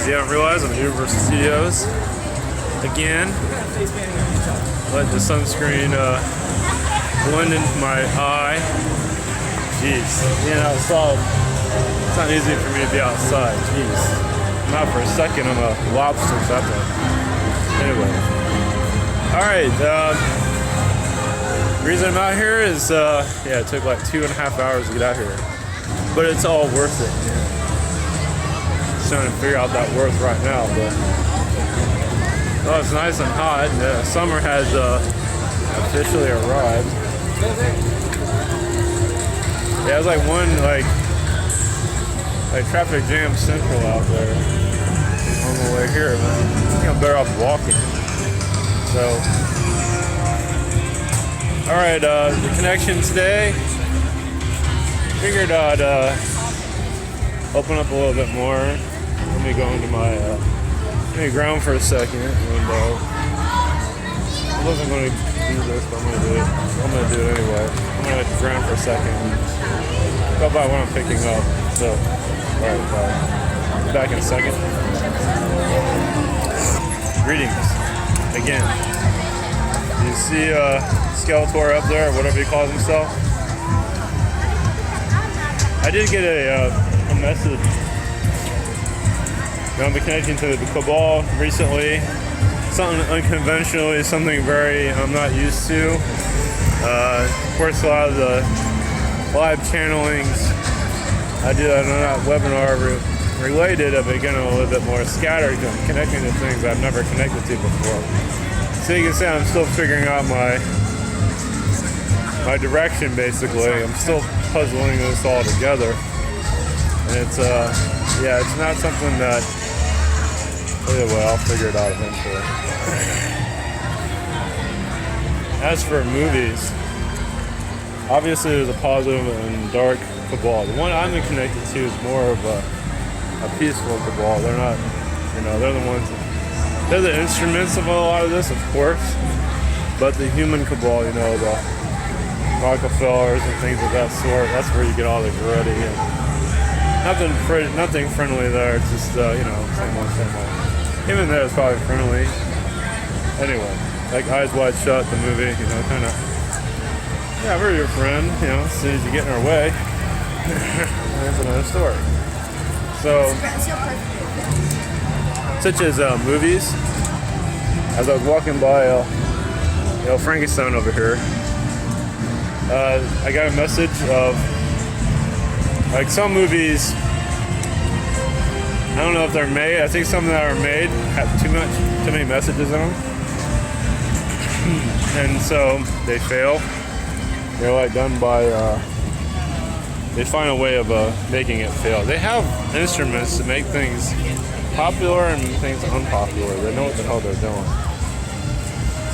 case you haven't realized, I'm at Universal Studios again. Let the sunscreen blend into my eye. Jeez, being outside, it's not easy for me to be outside. Jeez, not for a second. I'm a lobster. Anyway, all right. The reason I'm out here is it took like 2.5 hours to get out here, but it's all worth it. Just trying to figure out that worth right now, but it's nice and hot. Summer has officially arrived. Yeah, it's like one like traffic jam central out there on the way here. Man. I think I'm better off walking. So, all right, the connection today. Figured I'd open up a little bit more. Let me go into my ground for a second, and I wasn't going to do this, but I'm going to do it. I'm going to do it anyway. I'm going to ground for a second. Go by what I'm picking up. So, all right, bye. Back in a second. Greetings again. You see Skeletor up there, or whatever he calls himself? I did get a message. I've been connecting to the Cabal recently. Something unconventionally, something very I'm not used to. Of course, a lot of the live channelings I do on that webinar related have been getting a little bit more scattered, connecting to things I've never connected to before. So you can say I'm still figuring out my direction, basically. I'm still puzzling this all together. And it's not something that, anyway, I'll figure it out eventually. As for movies, obviously there's a positive and dark Cabal. The one I'm connected to is more of a peaceful Cabal. They're not, they're the ones, they're the instruments of a lot of this, of course, but the human Cabal, the Rockefellers and things of that sort, that's where you get all the gritty and nothing friendly there. It's just, same one. Even there is probably friendly. Anyway, like Eyes Wide Shut, the movie, kind of, yeah, we're your friend, as soon as you get in our way. That's another story. So, such as movies, as I was walking by, Frankenstein over here, I got a message of, like, some movies, I don't know if they're made. I think some that are made have too many messages in them, and so they fail. They're like done by. They find a way of making it fail. They have instruments to make things popular and things unpopular. They know what the hell they're doing.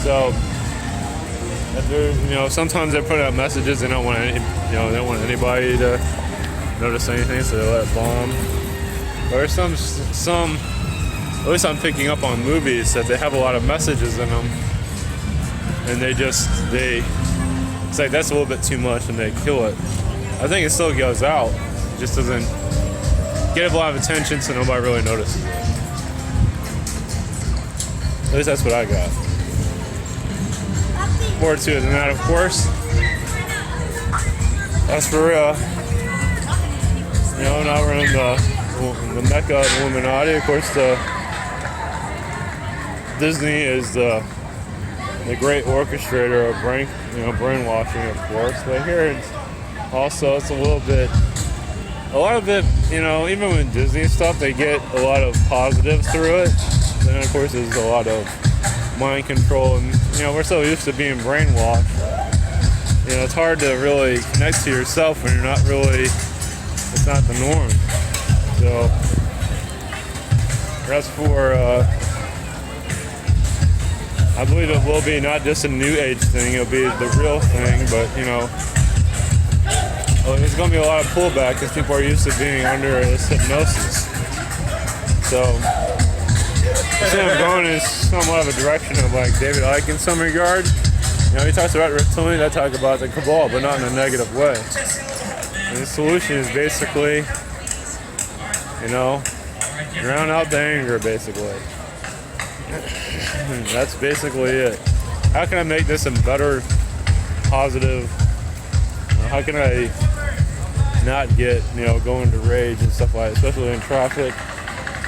So, sometimes they put out messages. They don't want they don't want anybody to notice anything, so they let it bomb. Or some, at least I'm picking up on movies that they have a lot of messages in them, and it's like that's a little bit too much, and they kill it. I think it still goes out, it just doesn't get a lot of attention, so nobody really notices it. At least that's what I got. More to it than that, of course. As for now we're in the Mecca of Illuminati. Of course, Disney is the great orchestrator of brainwashing, of course. But here it's also a lot of it, even with Disney stuff, they get a lot of positives through it. Then of course there's a lot of mind control, and we're so used to being brainwashed. It's hard to really connect to yourself when you're not really. It's not the norm. So, as for, I believe it will be not just a new age thing, it'll be the real thing, but, there's going to be a lot of pullback because people are used to being under this hypnosis. So, instead of going in somewhat of a direction of like David Icke in some regard, he talks about reptilian, I talk about the Cabal, but not in a negative way. And the solution is basically, Drown out the anger, basically. That's basically it. How can I make this a better, positive? How can I not get, go into rage and stuff like that, especially in traffic?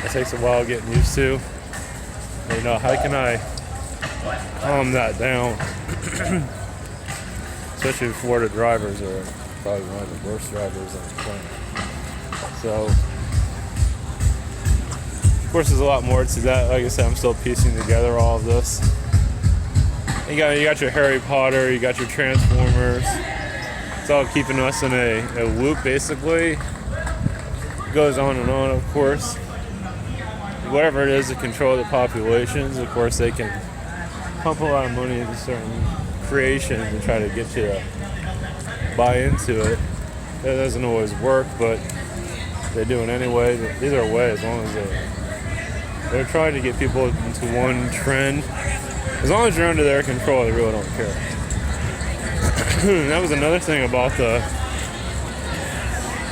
It takes a while getting used to. How can I calm that down? Especially Florida drivers are probably one of the worst drivers on the planet. So, of course, there's a lot more to that. Like I said, I'm still piecing together all of this. You got your Harry Potter, you got your Transformers. It's all keeping us in a loop, basically. It goes on and on, of course. Whatever it is to control the populations, of course, they can pump a lot of money into certain creations and try to get you to buy into it. That doesn't always work, but they do it anyway. Either way, as long as they're trying to get people into one trend. As long as you're under their control, they really don't care. That was another thing about the,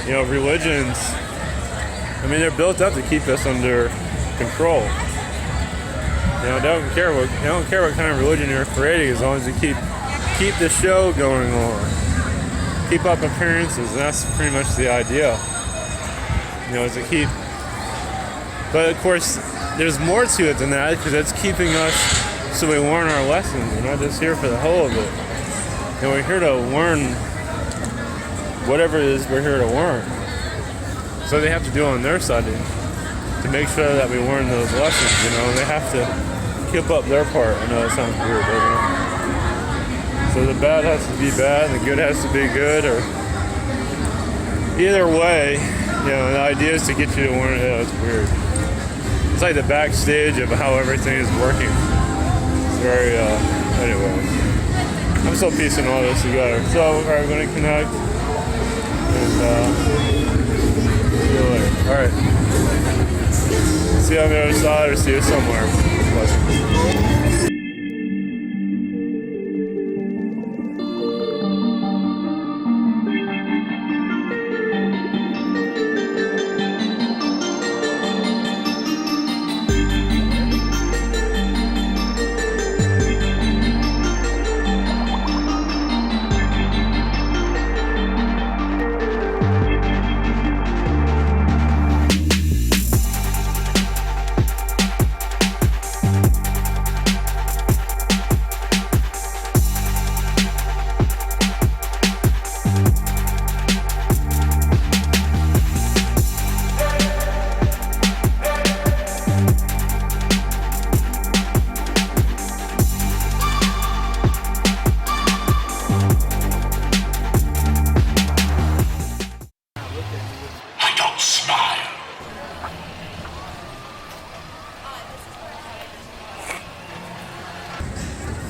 religions. I mean, they're built up to keep us under control. They don't care what kind of religion you're creating, as long as you keep the show going on, keep up appearances, and that's pretty much the idea. Is to keep. But of course, there's more to it than that, because it's keeping us so we learn our lessons. We're not just here for the whole of it. We're here to learn whatever it is we're here to learn. So they have to do on their side to make sure that we learn those lessons. They have to keep up their part. I know it sounds weird, doesn't it? So the bad has to be bad, and the good has to be good, or either way, the idea is to get you to learn. It's weird. It's like the backstage of how everything is working. It's very, anyway. I'm still piecing all this together. So, alright, we're going to connect. And, see you later. Alright. See you on the other side, or see you somewhere. Blessings.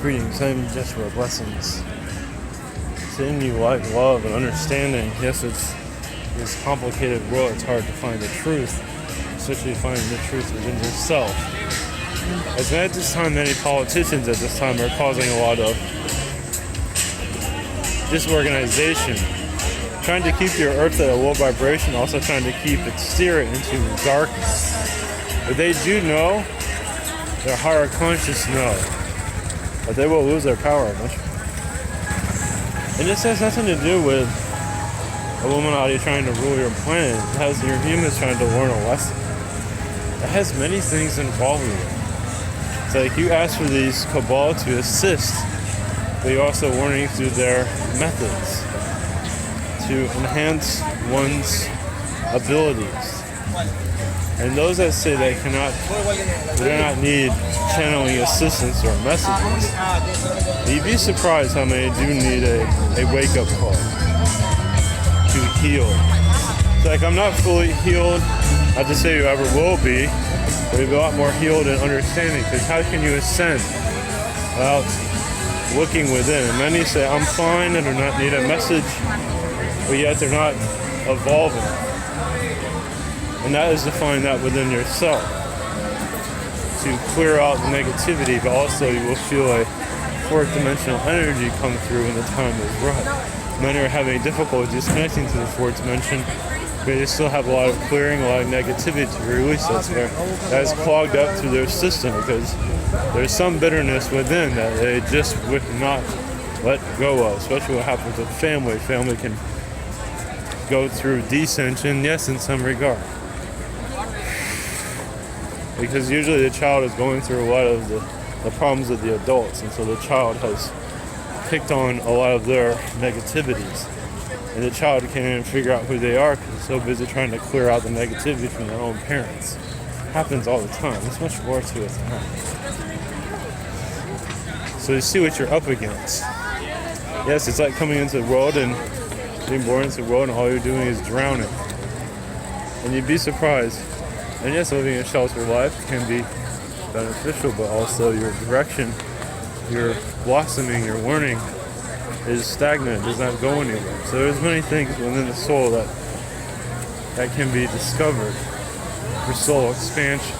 Greetings, I'm Joshua. Blessings. To in you light, love, and understanding. Yes, it's this complicated world. It's hard to find the truth, especially finding the truth within yourself. As at this time, many politicians at this time are causing a lot of disorganization, trying to keep your earth at a low vibration, also trying to keep it steer it into darkness. But they do know, their higher conscious know, but they will lose their power eventually. And this has nothing to do with Illuminati trying to rule your planet. It has your humans trying to learn a lesson. It has many things involved with it. It's like you ask for these cabal to assist, but you're also learning through their methods to enhance one's abilities. And those that say they do not need channeling assistance or messages, you'd be surprised how many do need a wake-up call to heal. It's like, I'm not fully healed, not to say you ever will be, but you'll be a lot more healed and understanding, because how can you ascend without looking within? And many say, I'm fine, I do not need a message, but yet they're not evolving. And that is to find that within yourself, to clear out the negativity, but also you will feel a fourth dimensional energy come through when the time is right. Many are having difficulty disconnecting to the fourth dimension They still have a lot of clearing, a lot of negativity to release that is clogged up through their system because there's some bitterness within that they just would not let go of, especially what happens with family. Family can go through dissension, yes, in some regard. Because usually the child is going through a lot of the problems of the adults, and so the child has picked on a lot of their negativities. And the child can't even figure out who they are because they're so busy trying to clear out the negativity from their own parents. It happens all the time. There's much more to it than that. So you see what you're up against. Yes, it's like coming into the world and being born into the world and all you're doing is drowning. And you'd be surprised. And yes, living a sheltered life can be beneficial, but also your direction, your blossoming, your learning is stagnant, does not go anywhere. So there's many things within the soul that can be discovered for soul expansion.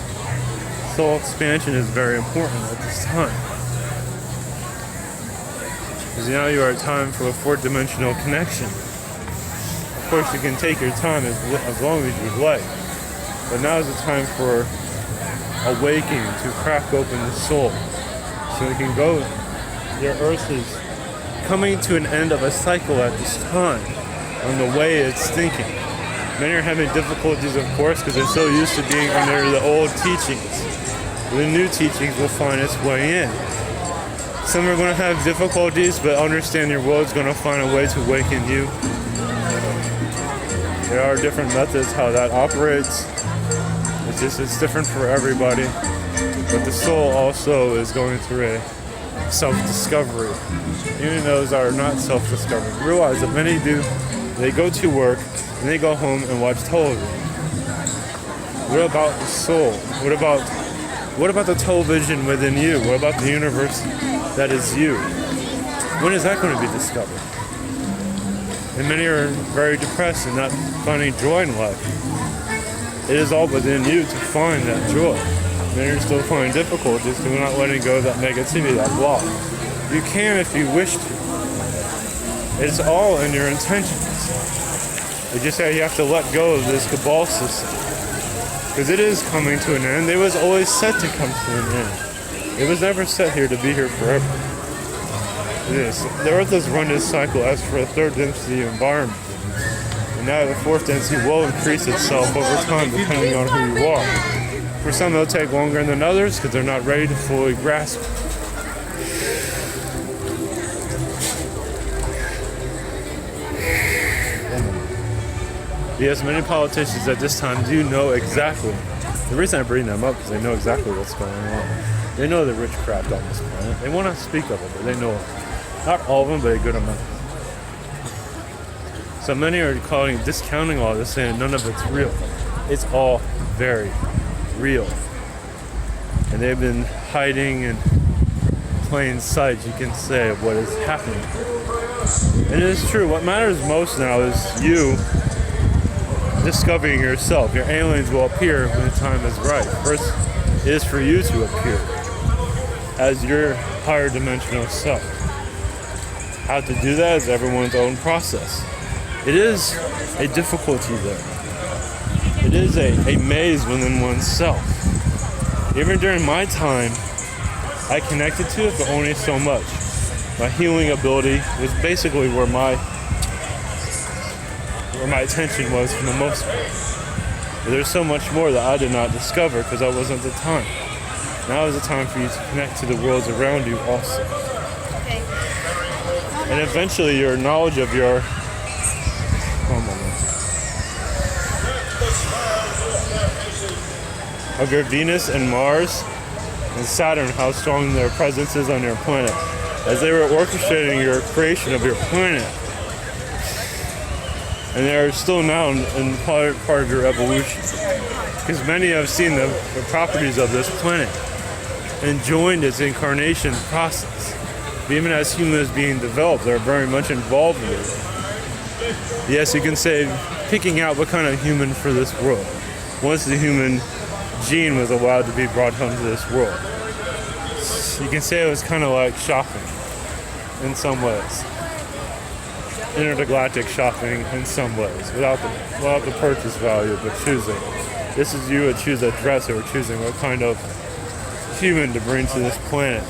Soul expansion is very important at this time. Because now you are at time for a fourth-dimensional connection. Of course, you can take your time as long as you'd like. But now is the time for awakening, to crack open the soul. So you can go, your earth is coming to an end of a cycle at this time on the way it's thinking. Many are having difficulties, of course, because they're so used to being under the old teachings. The new teachings will find its way in. Some are going to have difficulties, but understand your world is going to find a way to awaken you. There are different methods how that operates. It's different for everybody. But the soul also is going through a self-discovery. Even those are not self-discovery. Realize that many do. They go to work and they go home and watch television. What about the soul? What about the television within you? What about the universe that is you? When is that going to be discovered? And many are very depressed and not finding joy in life. It is all within you to find that joy. Many are still finding difficulties because they're not letting go of that negativity, that block. You can if you wish to. It's all in your intentions. You just say you have to let go of this cabal system. Because it is coming to an end. It was always set to come to an end. It was never set here to be here forever. It is. The earth has run this cycle as for a third density environment. And now the fourth density will increase itself over time depending on who you are. For some it'll take longer than others because they're not ready to fully grasp it. Yes, many politicians at this time do know exactly. The reason I bring them up is they know exactly what's going on. They know the witchcraft on this planet. They will not speak of it, but they know it. Not all of them, but a good amount. So many are discounting all this, saying none of it's real. It's all very real. And they've been hiding in plain sight, you can say, of what is happening. And it is true. What matters most now is you discovering yourself. Your aliens will appear when the time is right. First, it is for you to appear as your higher dimensional self. How to do that is everyone's own process. It is a difficulty there. It is a maze within oneself. Even during my time, I connected to it, but only so much. My healing ability was basically where my attention was for the most part. But there's so much more that I did not discover because I wasn't the time. Now is the time for you to connect to the worlds around you also. Okay. And eventually your knowledge of your Venus and Mars and Saturn, how strong their presence is on your planet. As they were orchestrating your creation of your planet. And they are still now in part of your evolution. Because many have seen the properties of this planet and joined its incarnation process. But even as humans being developed, they're very much involved in it. Yes, you can say picking out what kind of human for this world. Once the human gene was allowed to be brought home to this world. You can say it was kind of like shopping in some ways. intergalactic shopping in some ways, without the purchase value, but choosing. This is you would choose a dresser, or choosing what kind of human to bring to this planet.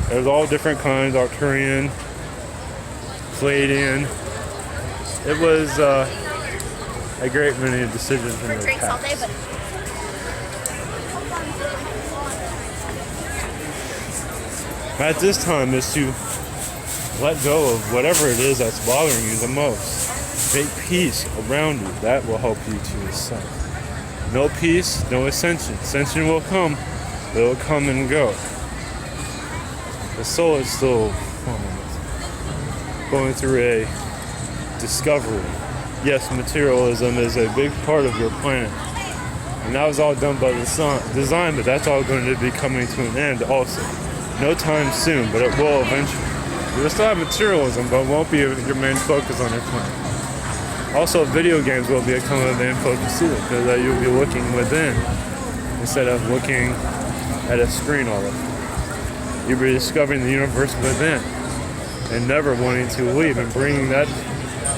There's all different kinds, Arcturian, Pleiadian. It was a great many decisions in the past. At this time is to let go of whatever it is that's bothering you the most. Make peace around you. That will help you to ascend. No peace, no ascension. Ascension will come, but it will come and go. The soul is still going through a discovery. Yes, materialism is a big part of your planet. And that was all done by the design, but that's all going to be coming to an end also. No time soon, but it will eventually. You'll still have materialism, but it won't be your main focus on your planet. Also, video games will become a main focus too, because you'll be looking within instead of looking at a screen already. You'll be discovering the universe within and never wanting to leave, and bringing that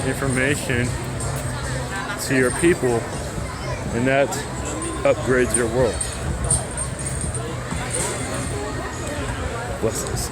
information to your people, and that upgrades your world. Blessings.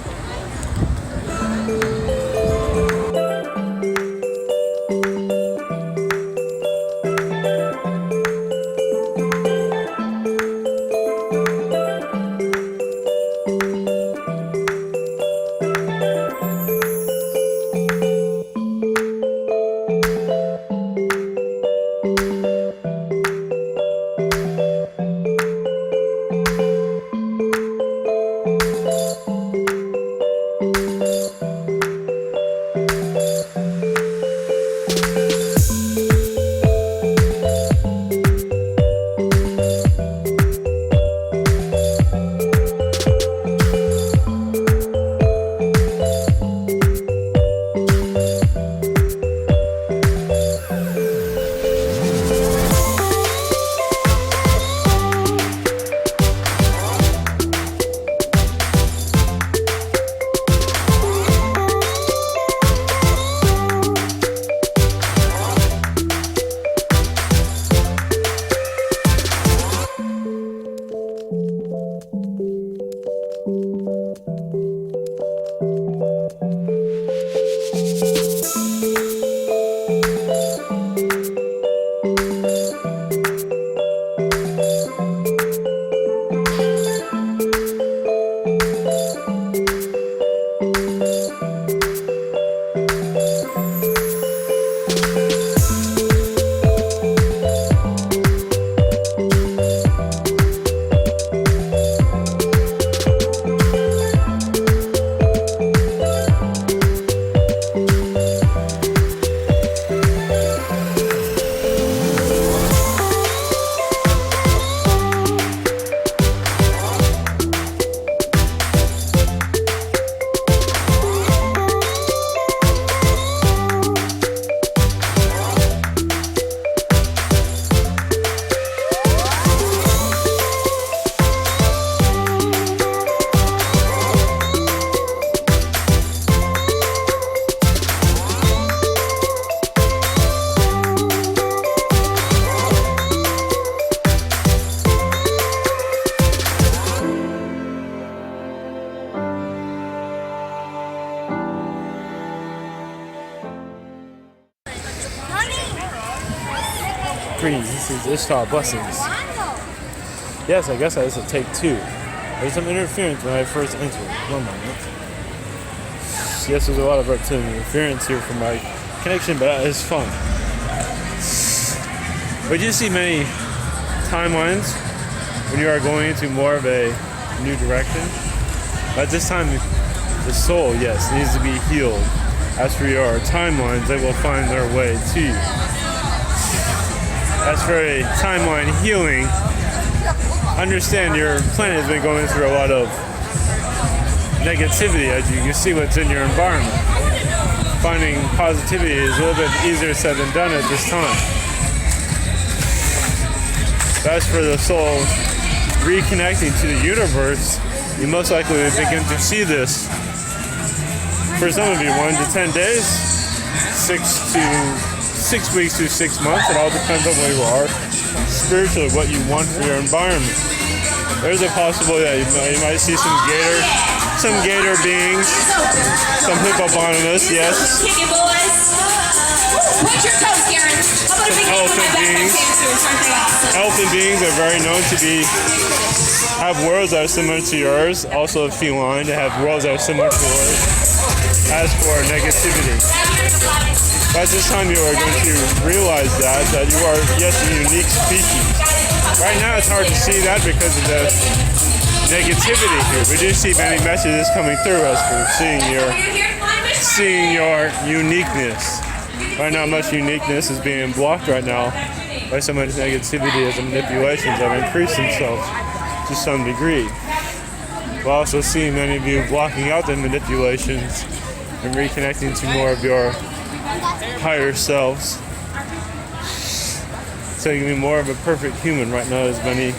Greetings, this is Ishtar Blessings. Yes, I guess this will take two. There's some interference when I first entered. 1 moment. Yes, there's a lot of reptilian interference here from my connection, but it's fun. But you see many timelines when you are going into more of a new direction. But this time, the soul, yes, needs to be healed. As for your timelines, they will find their way to you. As for a timeline healing, understand your planet has been going through a lot of negativity, as you can see what's in your environment. Finding positivity is a little bit easier said than done at this time. As for the soul reconnecting to the universe, you most likely will begin to see this for some of you 1 to 10 days. 6 weeks to 6 months. It all depends on where you are spiritually, what you want for your environment. There's a possibility that you might see some gator beings, some hippopotamus, yes. Elephant beings are very known to have worlds that are similar to yours. Also feline, to have worlds that are similar to yours. As for negativity, by this time you are going to realize that you are, yes, a unique species. Right now it's hard to see that because of the negativity here. We do see many messages coming through us for seeing your uniqueness. Right now much uniqueness is being blocked right now by so much negativity as the manipulations have increased themselves to some degree. We're also seeing many of you blocking out the manipulations and reconnecting to more of your higher selves. So you can be more of a perfect human. Right now there's many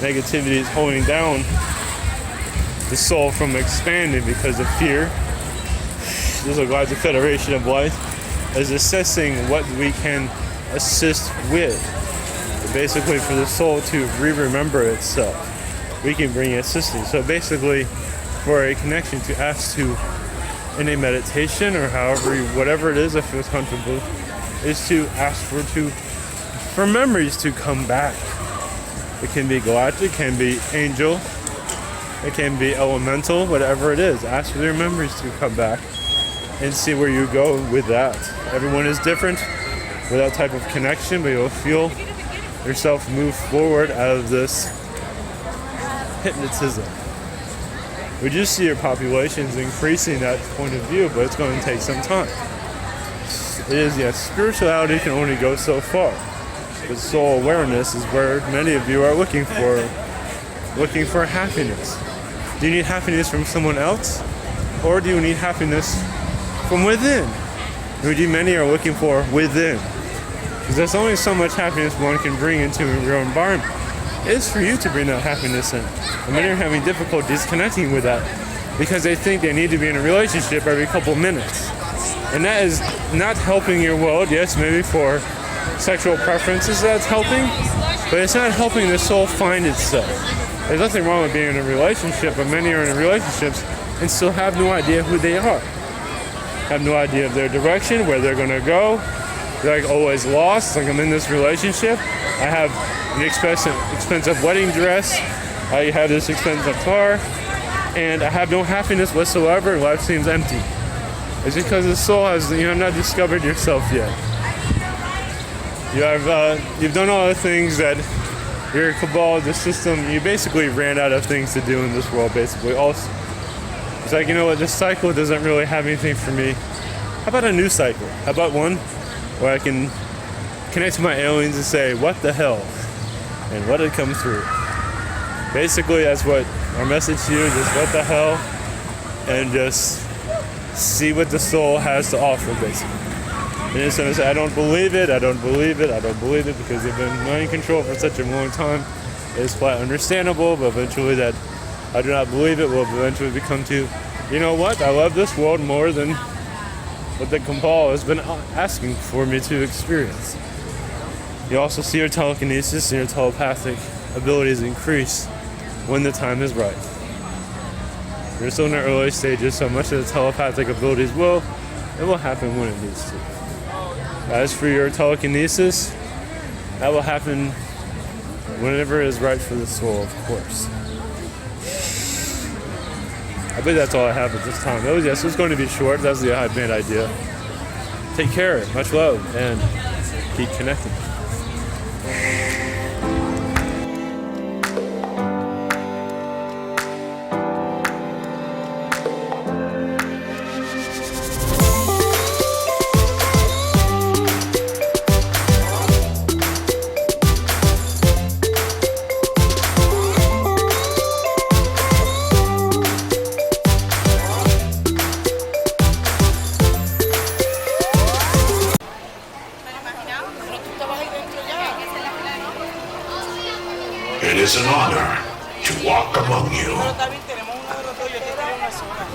negativities holding down the soul from expanding because of fear. This is why the Federation of Life is assessing what we can assist with. Basically for the soul to re-remember itself, we can bring assistance. So basically for a connection to ask to, in a meditation or whatever it is that feels comfortable, is to ask for memories to come back. It can be galactic, it can be angel, it can be elemental, whatever it is. Ask for their memories to come back and see where you go with that. Everyone is different with that type of connection, but you'll feel yourself move forward out of this hypnotism. We do see your populations increasing that point of view, but it's going to take some time. It is, yes, spirituality can only go so far. But soul awareness is where many of you are looking for happiness. Do you need happiness from someone else? Or do you need happiness from within? Many are looking for within. Because there's only so much happiness one can bring into your environment. It is for you to bring that happiness in. And many are having difficulties connecting with that because they think they need to be in a relationship every couple minutes. And that is not helping your world. Yes, maybe for sexual preferences that's helping, but it's not helping the soul find itself. There's nothing wrong with being in a relationship, but many are in relationships and still have no idea who they are. Have no idea of their direction, where they're going to go. They're like always lost. Like, I'm in this relationship. I have an expensive wedding dress. I have this expensive car. And I have no happiness whatsoever. And life seems empty. It's because the soul has, not discovered yourself yet. You've done all the things that your cabal, the system, you basically ran out of things to do in this world, basically. Also, it's like, this cycle doesn't really have anything for me. How about a new cycle? How about one where I can connect to my aliens and say, what the hell? And let it come through. Basically, that's what our message to you is, just what the hell, and just see what the soul has to offer, basically. And it's going to say, I don't believe it, because they've been mind control for such a long time. It's quite understandable, but eventually that I do not believe it will eventually become to, you know what, I love this world more than what the cabal has been asking for me to experience. You also see your telekinesis and your telepathic abilities increase when the time is right. You're still in the early stages, so much of the telepathic abilities will happen when it needs to. As for your telekinesis, that will happen whenever it is right for the soul, of course. I believe that's all I have at this time. It's going to be short. That's the high band idea. Take care, much love, and keep connecting. It is an honor to walk among you. Pero también tenemos uno de los dos, yo te quiero una sola.